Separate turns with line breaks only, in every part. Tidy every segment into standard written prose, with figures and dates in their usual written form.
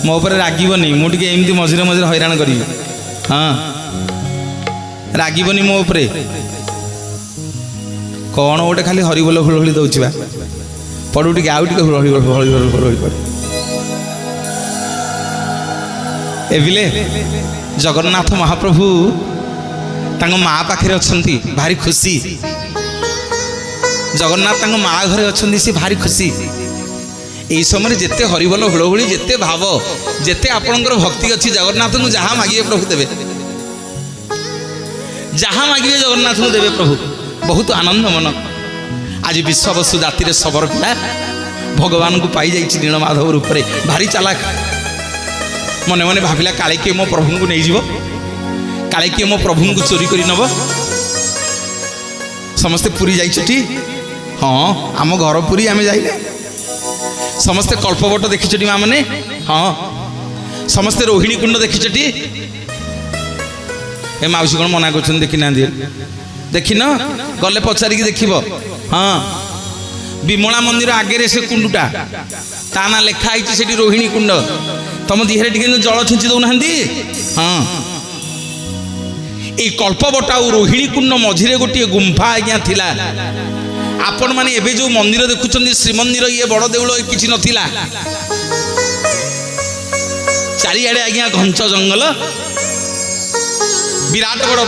मो उपरे रागीबनी मुझे एमती मझे मझे हैरान करी हाँ रागीबनी मो उपरे कौन गोटे खाली हरिबोल हुलहुली दौची बा पड़ू टे आउ टे हुलहुली पड़ एविले जगन्नाथ महाप्रभु तांग माँ पाखे अच्छी भारी खुशी जगन्नाथ तांग माँ घरे अच्छी सी भारी खुशी यही समय जिते हरिबोल हुलहुली जिते भाव जिते आपणकर भक्ति अच्छी जगन्नाथ को जहाँ मागे प्रभु देवे जहाँ मागे जगन्नाथ को देवे प्रभु बहुत आनंद मन आज विश्ववसु जाति सबर पिला भगवान को पाई जाइए नीलमाधव रूप में भारी चालाक मने मने भाविला काले किए मो प्रभु को नहीं जीव काले किए मो प्रभु को चोरी कर नब समस्ते पुरी जाइछटी हाँ आम घर पुरी आम जाइले समस्ते कल्पवट देखिछटी माँ मैंने हाँ समस्ते रोहिणी कुंड देखिछटी ए माउसी कौन मना कर देखी ना देखी न गले पचारिकी देखिब हाँ विमला मंदिर आगे से कुंडटा ता ना लिखाई से रोहिणी कुंड तुम देहरे टे जल छिंची दौना हाँ ये कल्पवटा और रोहिणी कुंड मझिरे गोटे गुंफा आज्ञा थिला आपण माने एबे जो मंदिर देखुछन श्रीमंदिर ये बड़ देउल किछि नथिला चारिआडे आज्ञा घंच जंगल विराट बड़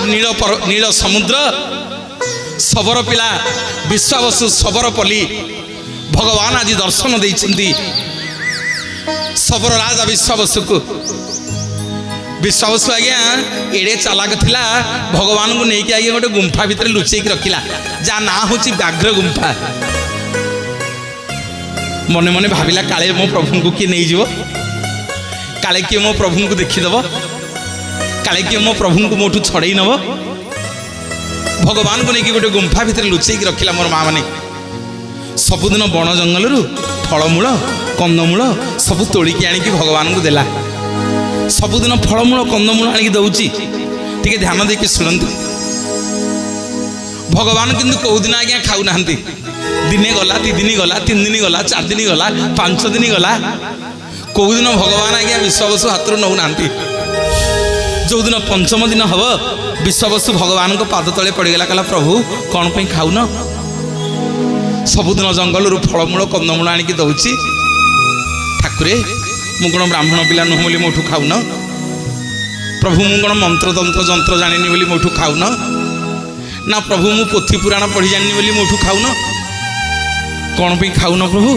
नील समुद्र सबर पिला विश्वावसु सबरपल्ली भगवान आज दर्शन देइछन्ति सबर राजा विश्वावसु को विश्वावसु आज्ञा एड़े चालाक थिला भगवान को नहीं आगे गोटे गुंफा भितर लुचेक रखिला जा ना होची व्याघ्र गुंफा मने मने भाविला काले मो प्रभु को किए नहीं जीव काले किए मो प्रभु को देखीदेव काले किए मो प्रभु को मोठू छड़ई नब भगवान को लेकिन गोटे गुंफा भितर लुचेक रखिला मोर माँ मैंने सबुदिन बण जंगल फलमूल कंदमूल सब तोड़िकी आणिकी भगवान को देला सबुदिन फलमूल कंदमूल आणिकी दउची टिके ध्यान देके शुणु भगवान किंतु कौ दिन आज्ञा खाऊ ना दिने गला 3 दिन गला 3 दिन गला 4 दिन गला 5 दिन गला कौ दिन भगवान आज्ञा विश्वावसु हाथ नौ ना जो दिन पंचम दिन हम विश्वावसु भगवान को पाद तले पड़गला कहला प्रभु कौन पे खाऊ न सबुदिन जंगल फलमूल कंदमूल आणिकी दउची ठाकुरे मु कौन ब्राह्मण पिला नुह बोली मोठू खाऊ न प्रभु मु कौन मंत्र तंत्र जंत्र जानी बोली मोठू खाऊ न ना प्रभु मु पोथी पुराण पढ़ी जानी बोली मोठू खाऊ न कौन पे खाऊ न प्रभु